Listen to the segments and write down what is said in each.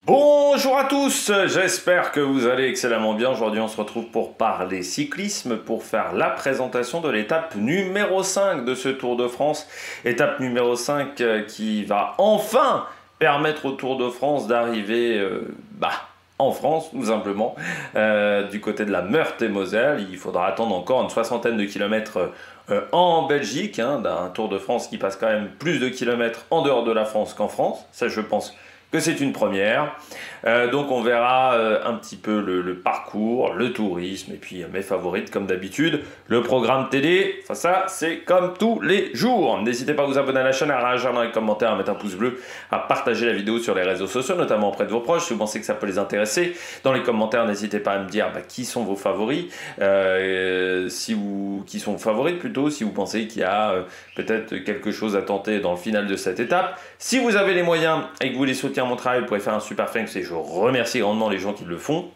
Bonjour à tous, j'espère que vous allez excellemment bien. Aujourd'hui on se retrouve pour parler cyclisme, pour faire la présentation de l'étape numéro 5 de ce Tour de France. Étape numéro 5 qui va enfin permettre au Tour de France d'arriver en France, tout simplement, du côté de la Meurthe-et-Moselle. Il faudra attendre encore une soixantaine de kilomètres en Belgique, d'un Tour de France qui passe quand même plus de kilomètres en dehors de la France qu'en France. Ça, je pense que c'est une première. Donc on verra un petit peu le parcours, le tourisme et puis mes favorites comme d'habitude, le programme télé. Enfin ça c'est comme tous les jours. N'hésitez pas à vous abonner à la chaîne, à réagir dans les commentaires, à mettre un pouce bleu, à partager la vidéo sur les réseaux sociaux, notamment auprès de vos proches si vous pensez que ça peut les intéresser. Dans les commentaires n'hésitez pas à me dire qui sont vos favoris, qui sont vos favorites plutôt, si vous pensez qu'il y a peut-être quelque chose à tenter dans le final de cette étape. Si vous avez les moyens et que vous voulez soutenir mon travail, vous pouvez faire un super thanks et je remercie grandement les gens qui le font.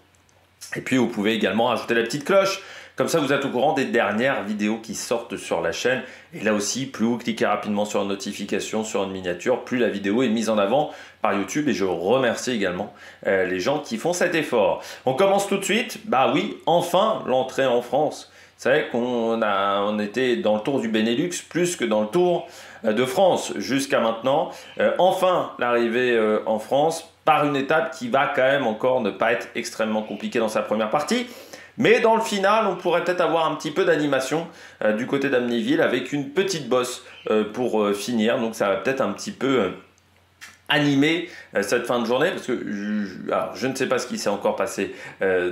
Et puis vous pouvez également ajouter la petite cloche. Comme ça, vous êtes au courant des dernières vidéos qui sortent sur la chaîne. Et là aussi, plus vous cliquez rapidement sur une notification, sur une miniature, plus la vidéo est mise en avant par YouTube. Et je remercie également les gens qui font cet effort. On commence tout de suite. Bah oui, enfin l'entrée en France. Vous savez qu'on était dans le Tour du Benelux plus que dans le Tour de France jusqu'à maintenant. Enfin l'arrivée en France par une étape qui va quand même encore ne pas être extrêmement compliquée dans sa première partie. Mais dans le final, on pourrait peut-être avoir un petit peu d'animation du côté d'Amnéville avec une petite bosse pour finir. Donc ça va peut-être un petit peu animer cette fin de journée parce que je ne sais pas ce qui s'est encore passé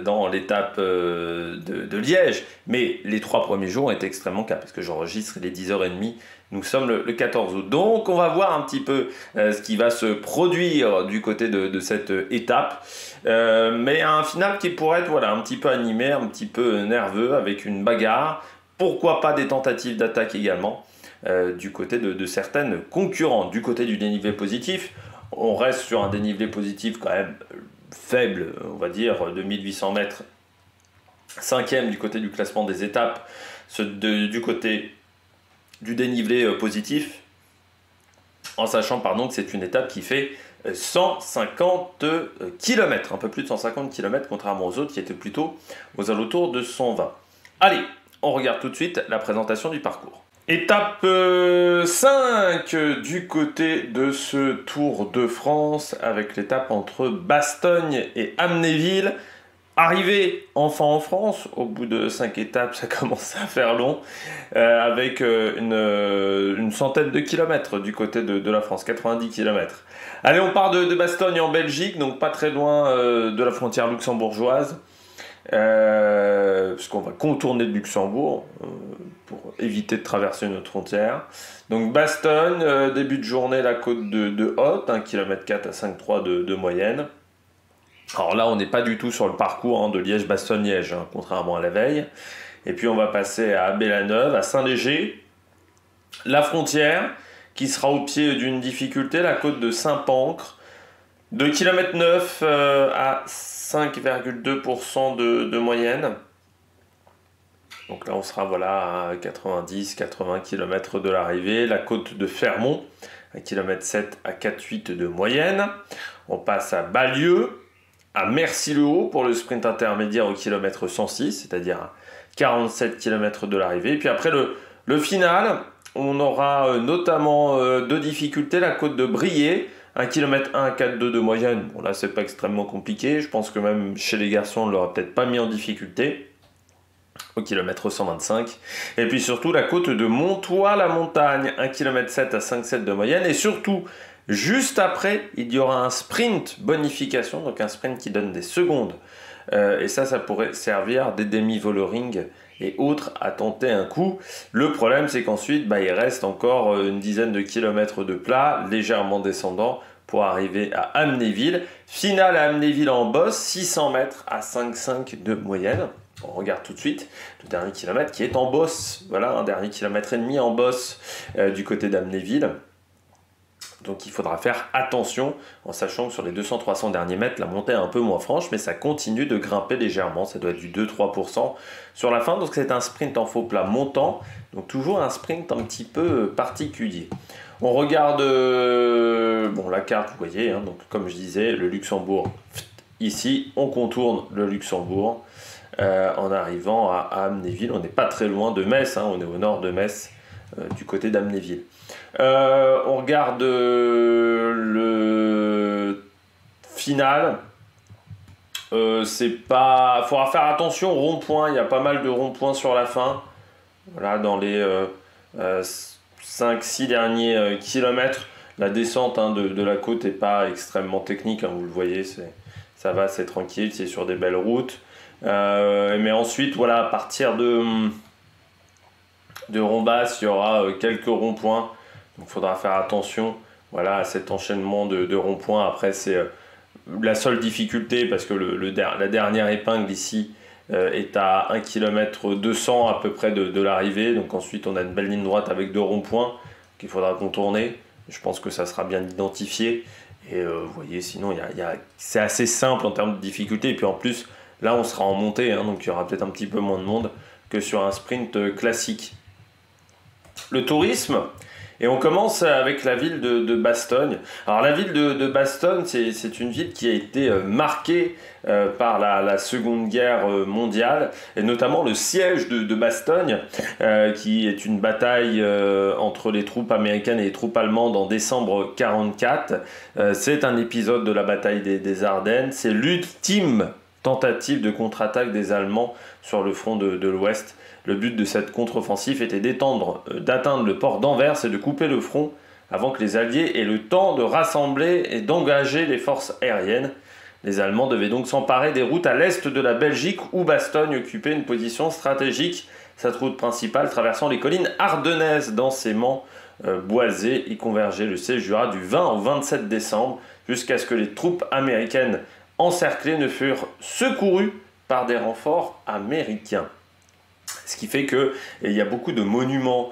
dans l'étape de Liège, mais les 3 premiers jours ont été extrêmement calmes parce que j'enregistre les 10h30. Nous sommes le 14 août, donc on va voir un petit peu ce qui va se produire du côté de cette étape, mais un final qui pourrait être un petit peu animé, un petit peu nerveux avec une bagarre, pourquoi pas des tentatives d'attaque également du côté de certaines concurrentes. Du côté du dénivelé positif, on reste sur un dénivelé positif quand même faible, on va dire 2800 mètres, 5e du côté du classement des étapes, du côté du dénivelé positif, en sachant que c'est une étape qui fait 150 km, un peu plus de 150 km, contrairement aux autres qui étaient plutôt aux alentours de 120. Allez, on regarde tout de suite la présentation du parcours. Étape 5 du côté de ce Tour de France avec l'étape entre Bastogne et Amnéville. Arrivé enfin en France, au bout de 5 étapes, ça commence à faire long, avec une centaine de kilomètres du côté de la France, 90 km. Allez, on part de Bastogne en Belgique, donc pas très loin de la frontière luxembourgeoise, puisqu'on va contourner le Luxembourg pour éviter de traverser notre frontière. Donc Bastogne, début de journée, la côte de Haute, 1,4 km à 5,3 de moyenne. Alors là, on n'est pas du tout sur le parcours de Liège-Bastogne-Liège, contrairement à la veille. Et puis on va passer à Abbé-la-Neuve, à Saint-Léger, la frontière, qui sera au pied d'une difficulté, la côte de Saint-Pancre, 2,9 km à 5,2% de moyenne. Donc là, on sera à 90-80 km de l'arrivée. La côte de Fermont, 1,7 km à 4,8 de moyenne. On passe à Ballieu, à Mercy-le-Haut pour le sprint intermédiaire au kilomètre 106, c'est-à-dire à 47 km de l'arrivée. Et puis après le final, on aura notamment 2 difficultés. La côte de Briey, 1,1 km à 4,2 de moyenne. Bon là, c'est pas extrêmement compliqué. Je pense que même chez les garçons, on ne l'aura peut-être pas mis en difficulté au kilomètre 125. Et puis surtout la côte de Montois-la-Montagne, 1,7 km à 5,7 de moyenne. Et surtout, juste après, il y aura un sprint bonification, donc un sprint qui donne des secondes. Et ça pourrait servir des demi-vollering et autres à tenter un coup. Le problème, c'est qu'ensuite, il reste encore une dizaine de kilomètres de plat, légèrement descendant, pour arriver à Amnéville. Finale à Amnéville en bosse, 600 mètres à 5,5 de moyenne. On regarde tout de suite le dernier kilomètre qui est en bosse. Voilà, un dernier kilomètre et demi en bosse du côté d'Amnéville. Donc il faudra faire attention en sachant que sur les 200-300 derniers mètres, la montée est un peu moins franche, mais ça continue de grimper légèrement. Ça doit être du 2-3% sur la fin. Donc c'est un sprint en faux plat montant. Donc toujours un sprint un petit peu particulier. On regarde bon, la carte, vous voyez, hein, donc comme je disais, le Luxembourg. Ici, on contourne le Luxembourg en arrivant à Amnéville. On n'est pas très loin de Metz, hein, on est au nord de Metz, du côté d'Amnéville. On regarde le final. Faudra faire attention au rond-point, il y a pas mal de ronds-points sur la fin. Voilà, dans les 5-6 derniers kilomètres, la descente hein, de la côte n'est pas extrêmement technique, hein, vous le voyez, ça va, c'est tranquille, c'est sur des belles routes. Mais ensuite, voilà, à partir de Rombas, il y aura quelques ronds-points, donc il faudra faire attention voilà, à cet enchaînement de ronds-points. Après, c'est la seule difficulté, parce que la dernière épingle ici est à 1 km 200 à peu près de l'arrivée. Donc ensuite, on a une belle ligne droite avec 2 ronds-points qu'il faudra contourner. Je pense que ça sera bien identifié. Et vous voyez, sinon, c'est assez simple en termes de difficulté. Et puis en plus, là, on sera en montée, hein, donc il y aura peut-être un petit peu moins de monde que sur un sprint classique. Le tourisme, et on commence avec la ville de Bastogne. Alors la ville de Bastogne, c'est une ville qui a été marquée par la Seconde Guerre mondiale, et notamment le siège de Bastogne, qui est une bataille entre les troupes américaines et les troupes allemandes en décembre 1944. C'est un épisode de la bataille des Ardennes, c'est l'ultime tentative de contre-attaque des Allemands sur le front de l'Ouest. Le but de cette contre-offensive était d'atteindre le port d'Anvers et de couper le front avant que les Alliés aient le temps de rassembler et d'engager les forces aériennes. Les Allemands devaient donc s'emparer des routes à l'est de la Belgique où Bastogne occupait une position stratégique. Cette route principale traversant les collines ardennaises densément boisées y convergeait le siège dura du 20 au 27 décembre jusqu'à ce que les troupes américaines encerclées ne furent secourues par des renforts américains. Ce qui fait qu'il y a beaucoup de monuments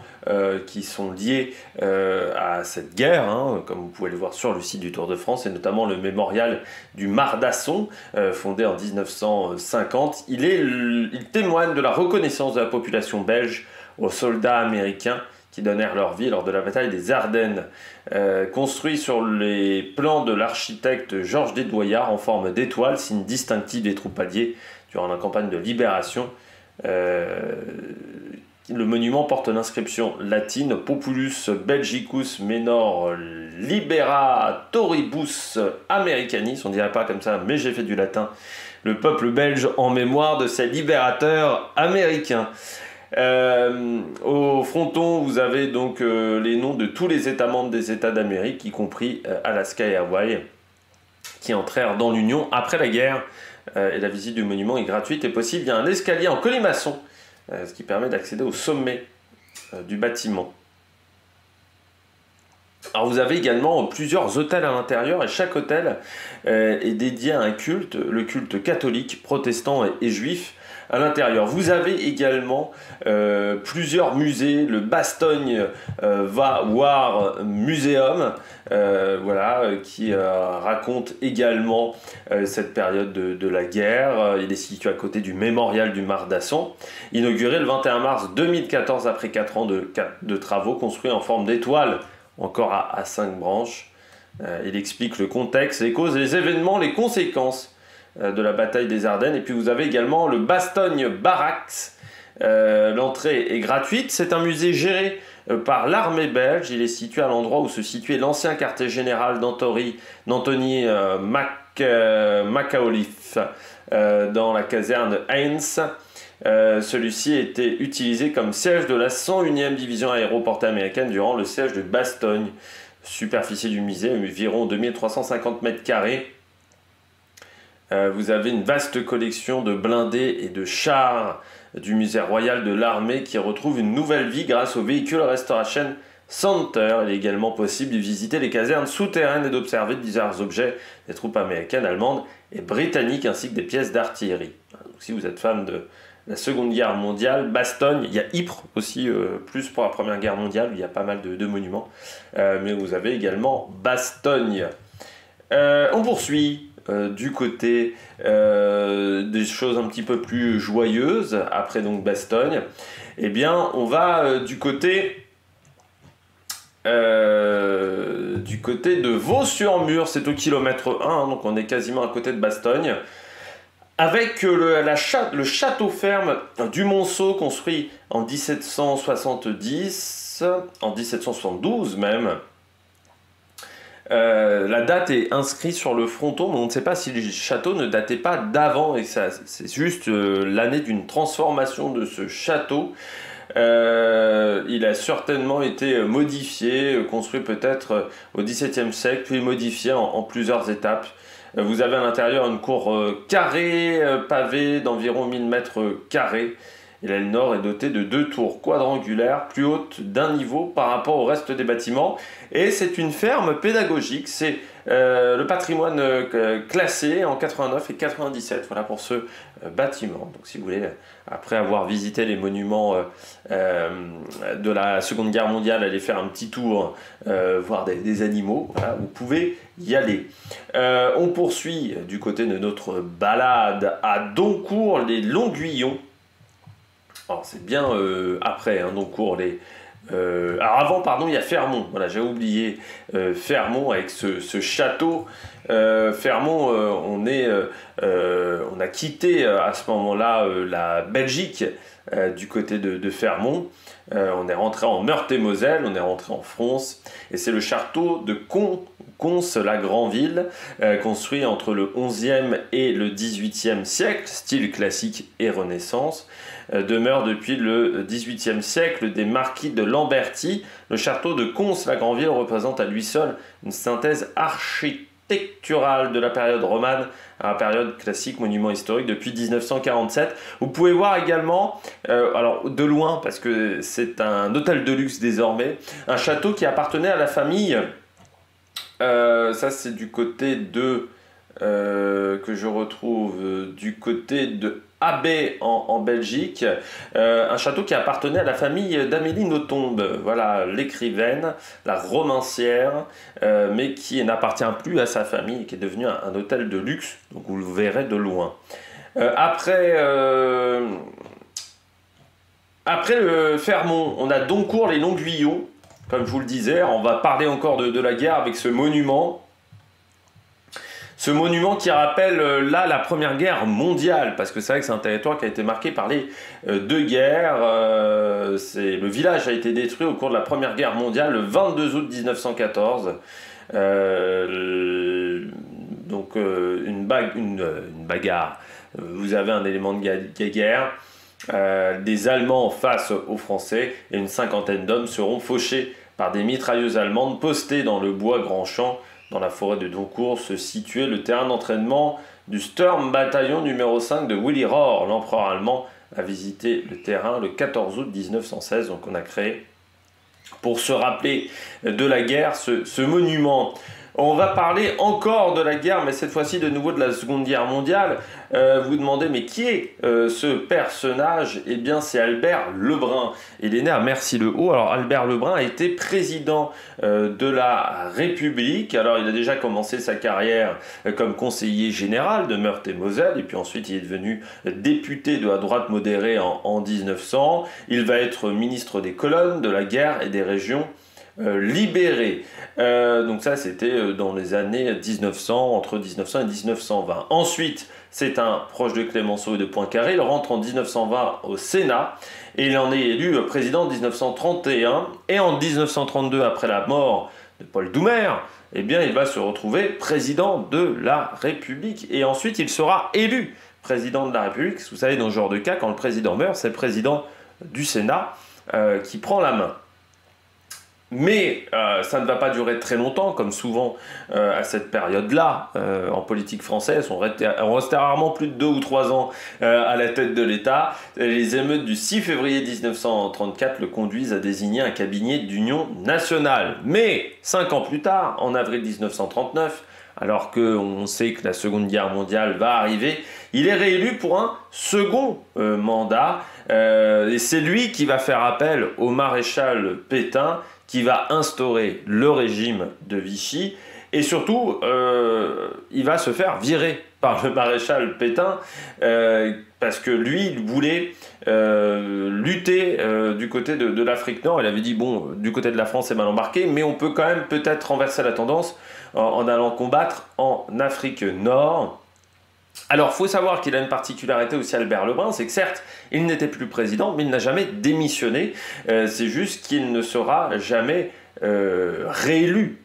qui sont liés à cette guerre, hein, comme vous pouvez le voir sur le site du Tour de France, et notamment le mémorial du Mardasson, fondé en 1950. Il témoigne de la reconnaissance de la population belge aux soldats américains qui donnèrent leur vie lors de la bataille des Ardennes. Construit sur les plans de l'architecte Georges Desdoyards en forme d'étoile, signe distinctif des troupes alliées durant la campagne de libération. Le monument porte l'inscription latine Populus Belgicus Menor Liberatoribus Americanis. On ne dirait pas comme ça, mais j'ai fait du latin. Le peuple belge en mémoire de ses libérateurs américains. Au fronton, vous avez donc les noms de tous les États membres des États d'Amérique, y compris Alaska et Hawaï, qui entrèrent dans l'Union après la guerre. Et la visite du monument est gratuite et possible. Il y a un escalier en colimaçon, ce qui permet d'accéder au sommet du bâtiment. Alors vous avez également plusieurs hôtels à l'intérieur, et chaque hôtel est dédié à un culte, le culte catholique, protestant et juif. À l'intérieur, vous avez également plusieurs musées, le Bastogne War Museum, qui raconte également cette période de la guerre. Il est situé à côté du mémorial du Mardasson, inauguré le 21 mars 2014 après 4 ans de travaux, construit en forme d'étoile, encore à 5 branches. Il explique le contexte, les causes, les événements, les conséquences de la bataille des Ardennes. Et puis vous avez également le Bastogne Barracks. L'entrée est gratuite. C'est un musée géré par l'armée belge. Il est situé à l'endroit où se situait l'ancien quartier général d'Anthony Macauliffe dans la caserne Heinz. Celui-ci était utilisé comme siège de la 101e division aéroportée américaine durant le siège de Bastogne. Superficie du musée, environ 2350 mètres carrés. Vous avez une vaste collection de blindés et de chars du musée royal de l'armée qui retrouve une nouvelle vie grâce au véhicule Restoration Center. Il est également possible de visiter les casernes souterraines et d'observer divers objets des troupes américaines, allemandes et britanniques ainsi que des pièces d'artillerie. Donc, si vous êtes fan de la Seconde Guerre mondiale, Bastogne, il y a Ypres aussi, plus pour la Première Guerre mondiale, où il y a pas mal de monuments, mais vous avez également Bastogne. On poursuit. Du côté des choses un petit peu plus joyeuses, après donc Bastogne, eh bien on va du côté du côté de Vaux-sur-Mur, c'est au kilomètre 1, hein, donc on est quasiment à côté de Bastogne, avec le château ferme du Monceau, construit en 1770, en 1772 même. La date est inscrite sur le fronton, mais on ne sait pas si le château ne datait pas d'avant, et c'est juste l'année d'une transformation de ce château. Il a certainement été modifié, construit peut-être au XVIIe siècle, puis modifié en plusieurs étapes. Vous avez à l'intérieur une cour carrée, pavée d'environ 1000 mètres carrés. Et l'aile nord est dotée de 2 tours quadrangulaires, plus hautes d'un niveau par rapport au reste des bâtiments. Et c'est une ferme pédagogique, c'est le patrimoine classé en 89 et 97, voilà pour ce bâtiment. Donc si vous voulez, après avoir visité les monuments de la Seconde Guerre mondiale, aller faire un petit tour, voir des animaux, voilà, vous pouvez y aller. On poursuit du côté de notre balade à Doncourt, les Longuillons. Alors c'est bien après, hein, Doncourt, alors avant, pardon, il y a Fermont. Voilà, j'ai oublié Fermont avec ce château. Fermont, on a quitté à ce moment-là la Belgique du côté de Fermont. On est rentré en Meurthe-et-Moselle, on est rentré en France. Et c'est le château de Cons-la-Grand-Ville, construit entre le 11e et le 18e siècle, style classique et Renaissance. Demeure depuis le XVIIIe siècle des marquis de Lamberty. Le château de Cons-la-Grand-Ville représente à lui seul une synthèse architecturale de la période romane à la période classique, monument historique depuis 1947. Vous pouvez voir également, alors de loin parce que c'est un hôtel de luxe désormais, un château qui appartenait à la famille, ça c'est du côté de, que je retrouve du côté de Abbé en Belgique, un château qui appartenait à la famille d'Amélie Nothomb, voilà, l'écrivaine, la romancière, mais qui n'appartient plus à sa famille et qui est devenu un hôtel de luxe, donc vous le verrez de loin. Après Fermont, on a Doncourt, les Longuillons, comme je vous le disais, on va parler encore de la guerre avec ce monument. Ce monument qui rappelle là la Première Guerre mondiale, parce que c'est vrai que c'est un territoire qui a été marqué par les deux guerres. Le village a été détruit au cours de la Première Guerre mondiale le 22 août 1914. Donc une bagarre. Vous avez un élément de guerre. Des Allemands face aux Français et une cinquantaine d'hommes seront fauchés par des mitrailleuses allemandes postées dans le bois Grand Champ. Dans la forêt de Doncourt se situait le terrain d'entraînement du Sturmbataillon numéro 5 de Willy Rohr. L'empereur allemand a visité le terrain le 14 août 1916. Donc on a créé, pour se rappeler de la guerre, ce monument. On va parler encore de la guerre, mais cette fois-ci de nouveau de la Seconde Guerre mondiale. Vous demandez, mais qui est ce personnage? Eh bien, c'est Albert Lebrun. Il est né à Mercy-le-Haut. Alors, Albert Lebrun a été président de la République. Alors, il a déjà commencé sa carrière comme conseiller général de Meurthe-et-Moselle. Et puis ensuite, il est devenu député de la droite modérée en 1900. Il va être ministre des colonnes, de la guerre et des régions libéré. Donc ça c'était dans les années 1900, entre 1900 et 1920. Ensuite, c'est un proche de Clémenceau et de Poincaré. Il rentre en 1920 au Sénat et il en est élu président en 1931. Et en 1932, après la mort de Paul Doumer, eh bien, il va se retrouver président de la République. Et ensuite, il sera élu président de la République. Vous savez, dans ce genre de cas, quand le président meurt, c'est le président du Sénat qui prend la main. Mais ça ne va pas durer très longtemps, comme souvent à cette période-là, en politique française. On restait rarement plus de 2 ou 3 ans à la tête de l'État. Les émeutes du 6 février 1934 le conduisent à désigner un cabinet d'union nationale. Mais 5 ans plus tard, en avril 1939, alors qu'on sait que la Seconde Guerre mondiale va arriver, il est réélu pour un second mandat. Et c'est lui qui va faire appel au maréchal Pétain, qui va instaurer le régime de Vichy, et surtout, il va se faire virer par le maréchal Pétain, parce que lui, il voulait lutter du côté de l'Afrique Nord. Il avait dit, bon, du côté de la France, c'est mal embarqué, mais on peut quand même peut-être renverser la tendance en allant combattre en Afrique Nord. Alors, il faut savoir qu'il a une particularité aussi, Albert Lebrun, c'est que certes, il n'était plus président, mais il n'a jamais démissionné. C'est juste qu'il ne sera jamais réélu,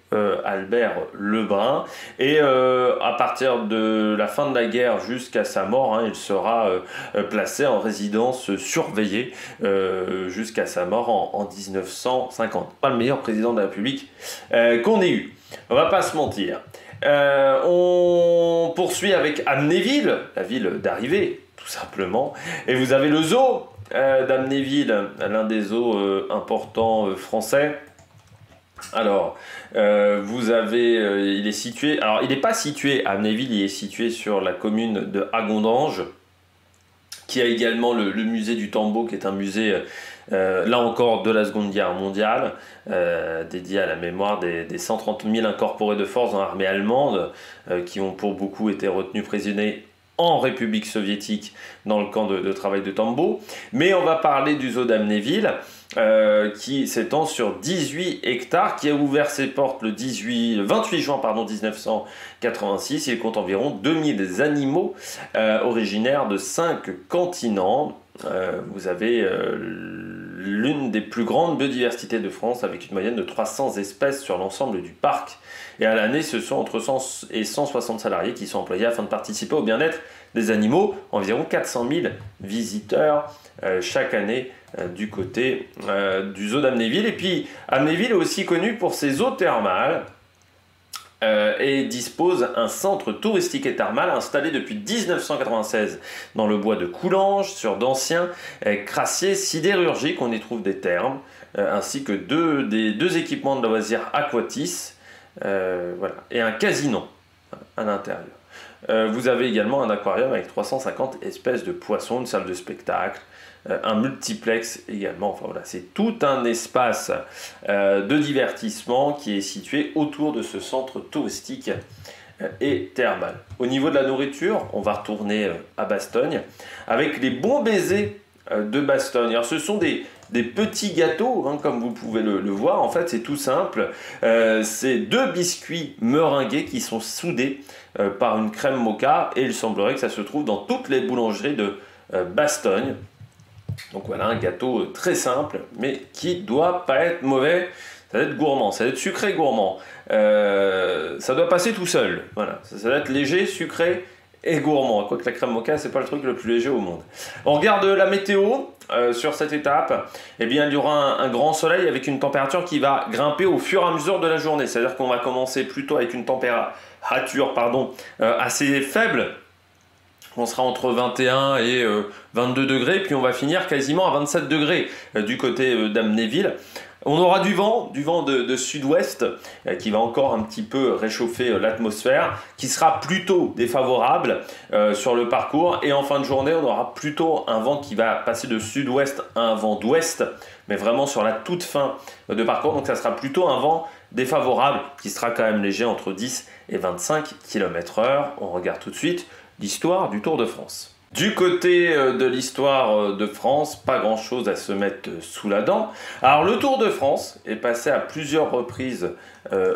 Albert Lebrun. Et à partir de la fin de la guerre jusqu'à sa mort, hein, il sera placé en résidence surveillée jusqu'à sa mort en 1950. Pas le meilleur président de la République qu'on ait eu. On va pas se mentir. On poursuit avec Amnéville, la ville d'arrivée, tout simplement. Et vous avez le zoo d'Amnéville, l'un des zoos importants français. Alors, vous avez, il est situé, alors il n'est pas situé à Amnéville, il est situé sur la commune de Agondange, qui a également le musée du Tambo, qui est un musée, là encore, de la Seconde Guerre mondiale, dédié à la mémoire des 130 000 incorporés de force dans l'armée allemande, qui ont pour beaucoup été retenus prisonniers en République soviétique dans le camp de travail de Tambo. Mais on va parler du zoo d'Amnéville, qui s'étend sur 18 hectares, qui a ouvert ses portes le 28 juin 1986. Il compte environ 2000 animaux originaires de 5 continents. Vous avez l'une des plus grandes biodiversités de France, avec une moyenne de 300 espèces sur l'ensemble du parc. Et à l'année, ce sont entre 100 et 160 salariés qui sont employés afin de participer au bien-être des animaux. Environ 400 000 visiteurs chaque année du côté du zoo d'Amnéville. Et puis, Amnéville est aussi connu pour ses eaux thermales et dispose d'un centre touristique et thermal installé depuis 1996 dans le bois de Coulanges, sur d'anciens crassiers sidérurgiques. On y trouve des thermes, ainsi que deux équipements de loisirs Aquatis, voilà, et un casino à l'intérieur. Vous avez également un aquarium avec 350 espèces de poissons, une salle de spectacle, un multiplex également. Enfin voilà, c'est tout un espace de divertissement qui est situé autour de ce centre touristique et thermal. Au niveau de la nourriture, on va retourner à Bastogne avec les bons baisers de Bastogne. Alors ce sont des petits gâteaux, hein, comme vous pouvez le voir. En fait, c'est tout simple. C'est 2 biscuits meringués qui sont soudés par une crème moka, et il semblerait que ça se trouve dans toutes les boulangeries de Bastogne. Donc voilà, un gâteau très simple, mais qui doit pas être mauvais. Ça doit être gourmand, ça doit être sucré gourmand. Ça doit passer tout seul. Voilà, ça doit être léger, sucré et gourmand. Quoique la crème moka, c'est pas le truc le plus léger au monde. On regarde la météo sur cette étape. Eh bien, il y aura un grand soleil avec une température qui va grimper au fur et à mesure de la journée. C'est-à-dire qu'on va commencer plutôt avec une température assez faible. On sera entre 21 et 22 degrés, puis on va finir quasiment à 27 degrés du côté d'Amnéville. On aura du vent de sud-ouest qui va encore un petit peu réchauffer l'atmosphère, qui sera plutôt défavorable sur le parcours. Et en fin de journée, on aura plutôt un vent qui va passer de sud-ouest à un vent d'ouest, mais vraiment sur la toute fin de parcours. Donc ça sera plutôt un vent défavorable qui sera quand même léger, entre 10 et 25 km/h. On regarde tout de suite l'histoire du Tour de France. Du côté de l'histoire de France, pas grand chose à se mettre sous la dent. Alors le Tour de France est passé à plusieurs reprises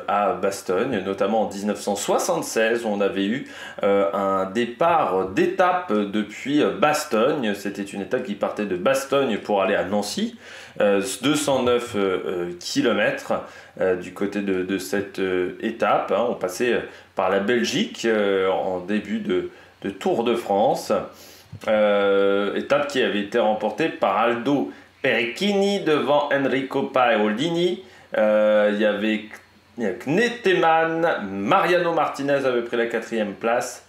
à Bastogne, notamment en 1976, où on avait eu un départ d'étape depuis Bastogne. C'était une étape qui partait de Bastogne pour aller à Nancy, 209 km du côté de cette étape. Hein. On passait par la Belgique en début de Tour de France, étape qui avait été remportée par Aldo Perecchini devant Enrico Paolini. Il y avait Knetemann, Mariano Martinez avait pris la 4e place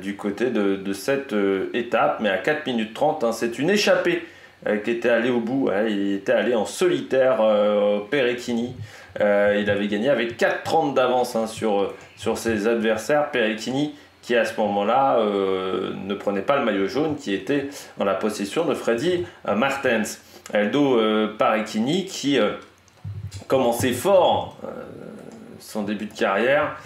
du côté de cette étape, mais à 4 minutes 30, hein, c'est une échappée qui était allée au bout. Hein, il était allé en solitaire, Perecchini. Il avait gagné avec 4,30 d'avance, hein, sur ses adversaires. Perecchini qui à ce moment-là ne prenait pas le maillot jaune, qui était dans la possession de Freddy Martens. Aldo Perecchini qui commençait fort son début de carrière,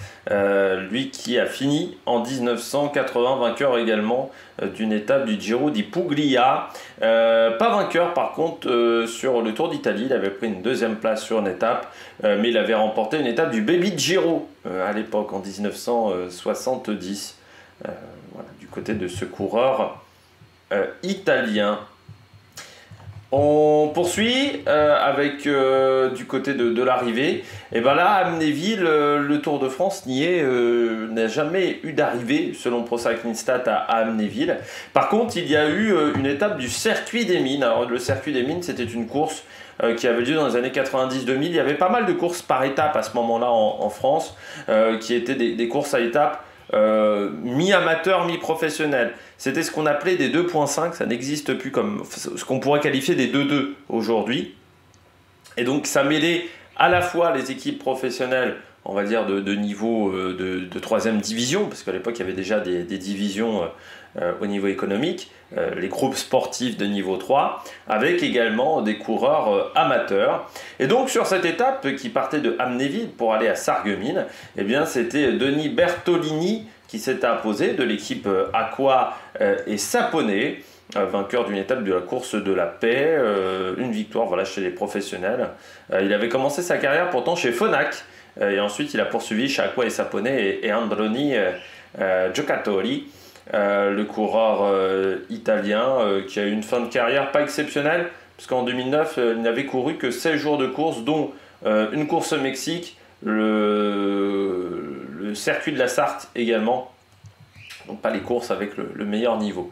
lui qui a fini en 1980, vainqueur également d'une étape du Giro di Puglia. Pas vainqueur par contre sur le Tour d'Italie, il avait pris une deuxième place sur une étape, mais il avait remporté une étape du Baby Giro à l'époque, en 1970, voilà, du côté de ce coureur italien. On poursuit avec du côté de l'arrivée. Et ben là, à Amnéville, le Tour de France n'a jamais eu d'arrivée selon Pro Cycling Stats à Amnéville. Par contre, il y a eu une étape du Circuit des Mines. Alors, le Circuit des Mines, c'était une course qui avait lieu dans les années 90-2000. Il y avait pas mal de courses par étapes à ce moment-là en France, qui étaient des courses à étapes mi-amateur, mi-professionnel. C'était ce qu'on appelait des 2.5, ça n'existe plus, comme ce qu'on pourrait qualifier des 2-2 aujourd'hui. Et donc ça mêlait à la fois les équipes professionnelles, on va dire de niveau de 3e division, parce qu'à l'époque il y avait déjà des divisions au niveau économique, les groupes sportifs de niveau 3, avec également des coureurs amateurs. Et donc sur cette étape qui partait de Amnéville pour aller à Sarreguemines, eh bien c'était Denis Bertolini qui s'était imposé de l'équipe Aqua et Saponnet, vainqueur d'une étape de la course de la paix, une victoire voilà, chez les professionnels. Il avait commencé sa carrière pourtant chez Phonak, et ensuite il a poursuivi chez Aqua et Saponnet et Androni Giocatori, le coureur italien qui a eu une fin de carrière pas exceptionnelle, puisqu'en 2009 il n'avait couru que 16 jours de course, dont une course au Mexique, le circuit de la Sarthe également, donc pas les courses avec le meilleur niveau.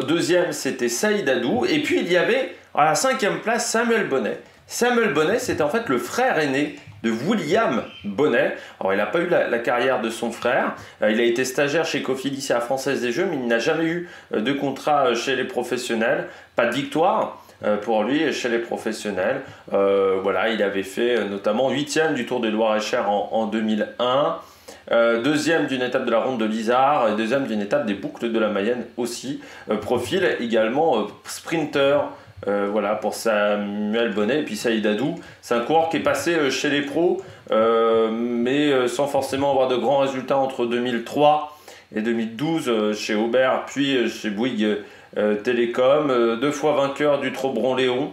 Deuxième, c'était Saïd Adou, et puis il y avait à la 5e place Samuel Bonnet. Samuel Bonnet, c'était en fait le frère aîné de William Bonnet. Alors il n'a pas eu la carrière de son frère, il a été stagiaire chez Cofidis et à Française des Jeux, mais il n'a jamais eu de contrat chez les professionnels, pas de victoire pour lui chez les professionnels. Voilà, il avait fait notamment 8e du Tour de Loir-et-Cher en 2001, deuxième d'une étape de la Ronde de l'Isard, et deuxième d'une étape des Boucles de la Mayenne aussi. Profil également sprinter, voilà, pour Samuel Bonnet. Et puis Saïd Adou, c'est un coureur qui est passé chez les pros, mais sans forcément avoir de grands résultats entre 2003 et 2012 chez Aubert, puis chez Bouygues Télécom, 2 fois vainqueur du Trobron-Léon,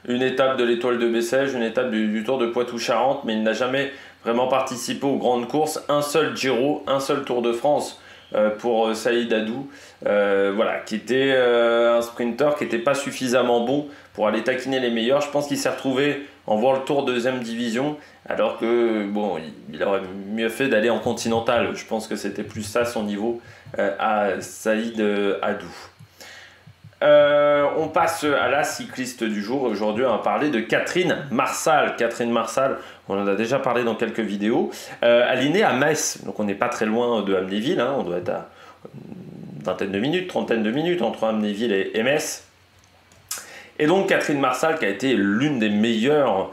une étape de l'Étoile de Bessèges, une étape du Tour de Poitou-Charentes, mais il n'a jamais vraiment participé aux grandes courses. Un seul Giro, un seul Tour de France pour Saïd Adou, voilà, qui était un sprinter qui n'était pas suffisamment bon pour aller taquiner les meilleurs. Je pense qu'il s'est retrouvé en voie le Tour 2e division, alors que bon, il aurait mieux fait d'aller en Continental. Je pense que c'était plus ça son niveau à Saïd Adou. On passe à la cycliste du jour. Aujourd'hui, on va parler de Catherine Marsal. Catherine Marsal, on en a déjà parlé dans quelques vidéos. Elle est née à Metz, donc on n'est pas très loin de Amnéville, hein. On doit être à une vingtaine de minutes, trentaine de minutes entre Amnéville et Metz. Et donc Catherine Marsal, qui a été l'une des meilleures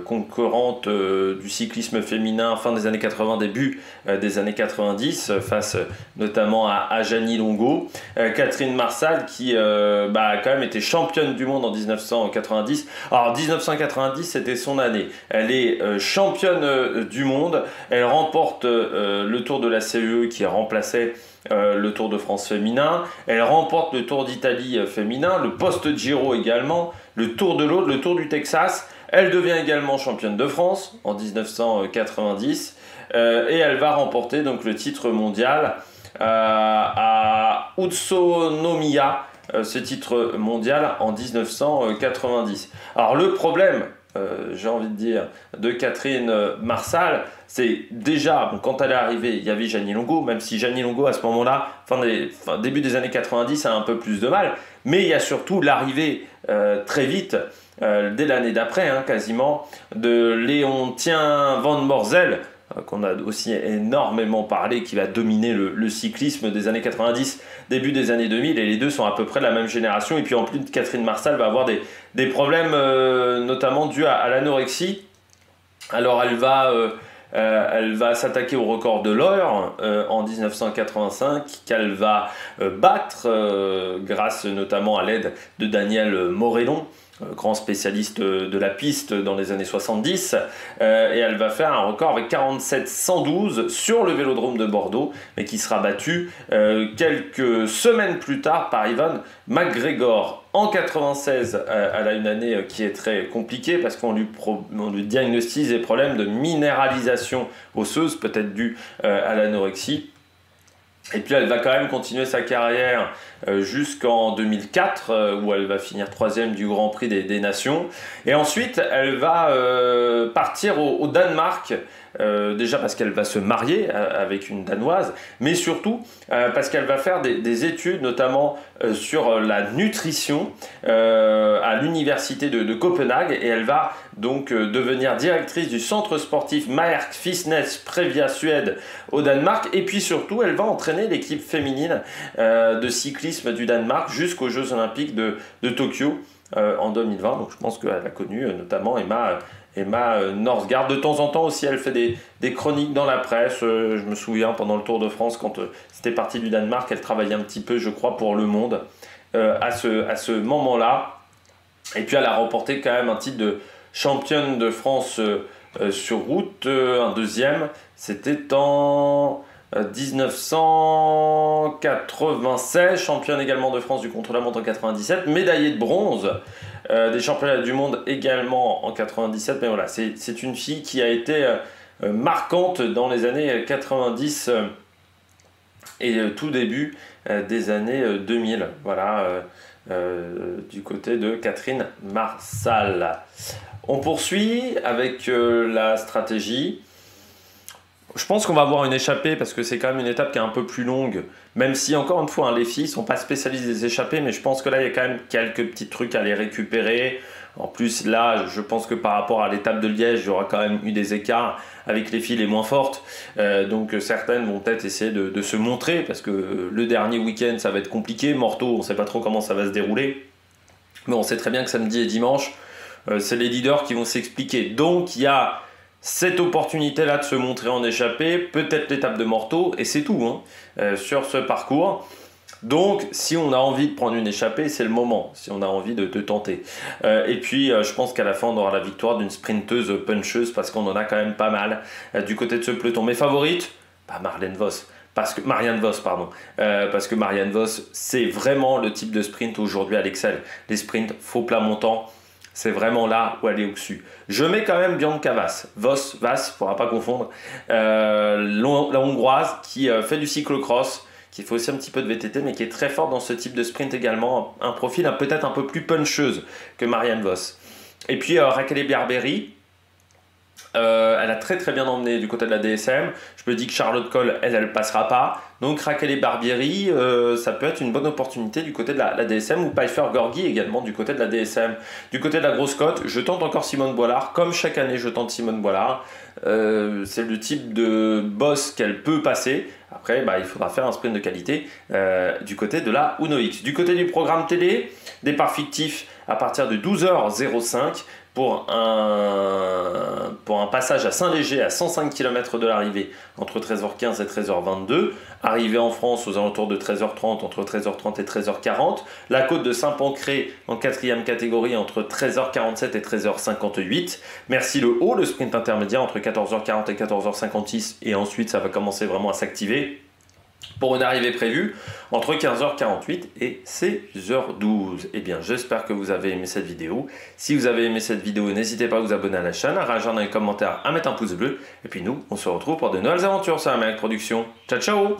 concurrentes du cyclisme féminin fin des années 80, début des années 90, face notamment à Jeannie Longo. Catherine Marsal qui a quand même été championne du monde en 1990. Alors 1990, c'était son année. Elle est championne du monde. Elle remporte le Tour de la CEE qui remplaçait le Tour de France féminin. Elle remporte le Tour d'Italie féminin, le Post-Giro également, le Tour de l'Aude, le Tour du Texas. Elle devient également championne de France en 1990 et elle va remporter donc le titre mondial à Utsunomiya, ce titre mondial en 1990. Alors le problème, j'ai envie de dire, de Catherine Marsal, c'est déjà, bon, quand elle est arrivée, il y avait Jeannie Longo, même si Jeannie Longo à ce moment-là, début des années 90, a un peu plus de mal, mais il y a surtout l'arrivée très vite, dès l'année d'après, hein, quasiment, de Léontien Van Morzel, qu'on a aussi énormément parlé, qui va dominer le cyclisme des années 90, début des années 2000, et les deux sont à peu près de la même génération. Et puis en plus, Catherine Marsal va avoir des problèmes notamment dus à l'anorexie. Alors elle va s'attaquer au record de l'heure en 1985, qu'elle va battre grâce notamment à l'aide de Daniel Morellon. grand spécialiste de la piste dans les années 70, et elle va faire un record avec 47,112 sur le Vélodrome de Bordeaux, mais qui sera battu quelques semaines plus tard par Ivan McGregor. En 96, elle a une année qui est très compliquée parce qu'on lui diagnostique des problèmes de minéralisation osseuse, peut-être dû à l'anorexie. Et puis elle va quand même continuer sa carrière jusqu'en 2004 où elle va finir 3e du Grand Prix des Nations. Et ensuite elle va partir au Danemark, déjà parce qu'elle va se marier avec une Danoise, mais surtout parce qu'elle va faire des études notamment sur la nutrition à l'université de Copenhague, et elle va donc devenir directrice du centre sportif Mark Fitness Previa Suède au Danemark, et puis surtout elle va entraîner l'équipe féminine de cyclisme du Danemark jusqu'aux Jeux Olympiques de Tokyo en 2020. Donc je pense qu'elle a connu notamment Emma Norsgaard. De temps en temps aussi, elle fait des chroniques dans la presse. Je me souviens pendant le Tour de France, quand c'était parti du Danemark, elle travaillait un petit peu, je crois, pour Le Monde à ce moment-là. Et puis elle a remporté quand même un titre de championne de France sur route, un deuxième. C'était en 1996, championne également de France du contre-la-montre en 97, médaillée de bronze des championnats du monde également en 97. Mais voilà, c'est une fille qui a été marquante dans les années 90 et tout début des années 2000. Voilà, du côté de Catherine Marsal. On poursuit avec la stratégie. Je pense qu'on va avoir une échappée parce que c'est quand même une étape qui est un peu plus longue, même si encore une fois les filles ne sont pas spécialistes des échappées, mais je pense que là il y a quand même quelques petits trucs à les récupérer. En plus là je pense que par rapport à l'étape de Liège il y aura quand même eu des écarts avec les filles les moins fortes, donc certaines vont peut-être essayer de se montrer parce que le dernier week-end ça va être compliqué. Morteau, on ne sait pas trop comment ça va se dérouler, mais on sait très bien que samedi et dimanche c'est les leaders qui vont s'expliquer, donc il y a cette opportunité-là de se montrer en échappée, peut-être l'étape de Morteau, et c'est tout sur ce parcours. Donc, si on a envie de prendre une échappée, c'est le moment, si on a envie de tenter. Et puis, je pense qu'à la fin, on aura la victoire d'une sprinteuse puncheuse, parce qu'on en a quand même pas mal du côté de ce peloton. Mes favorites, Marianne Vos. Parce que Marianne Vos, c'est vraiment le type de sprint aujourd'hui à l'excel. Les sprints faux plat montant, c'est vraiment là où elle est au-dessus. Je mets quand même Bianca Vas, il ne faudra pas confondre, la hongroise qui fait du cyclocross, qui fait aussi un petit peu de VTT, mais qui est très forte dans ce type de sprint également, un profil peut-être un peu plus puncheuse que Marianne Vos. Et puis Raquel Barbieri, elle a très très bien emmené du côté de la DSM. Je me dis que Charlotte Kohl, elle passera pas. Donc Raquel Barbieri, ça peut être une bonne opportunité du côté de la DSM, ou Pfeiffer Gorgi également du côté de la DSM. Du côté de la grosse cote, je tente encore Simone Boilard. Comme chaque année, je tente Simone Boilard. C'est le type de boss qu'elle peut passer. Après, il faudra faire un sprint de qualité du côté de la Uno X. Du côté du programme télé, départ fictif à partir de 12h05 pour un passage à Saint-Léger à 105 km de l'arrivée entre 13h15 et 13h22. Arrivée en France aux alentours de 13h30, entre 13h30 et 13h40. La côte de Saint-Pancré en 4e catégorie entre 13h47 et 13h58. Merci le haut, le sprint intermédiaire entre 14h40 et 14h56. Et ensuite, ça va commencer vraiment à s'activer pour une arrivée prévue entre 15h48 et 16h12. Eh bien, j'espère que vous avez aimé cette vidéo. Si vous avez aimé cette vidéo, n'hésitez pas à vous abonner à la chaîne, à réagir dans les commentaires, à mettre un pouce bleu. Et puis nous, on se retrouve pour de nouvelles aventures sur Amérique Production. Ciao, ciao!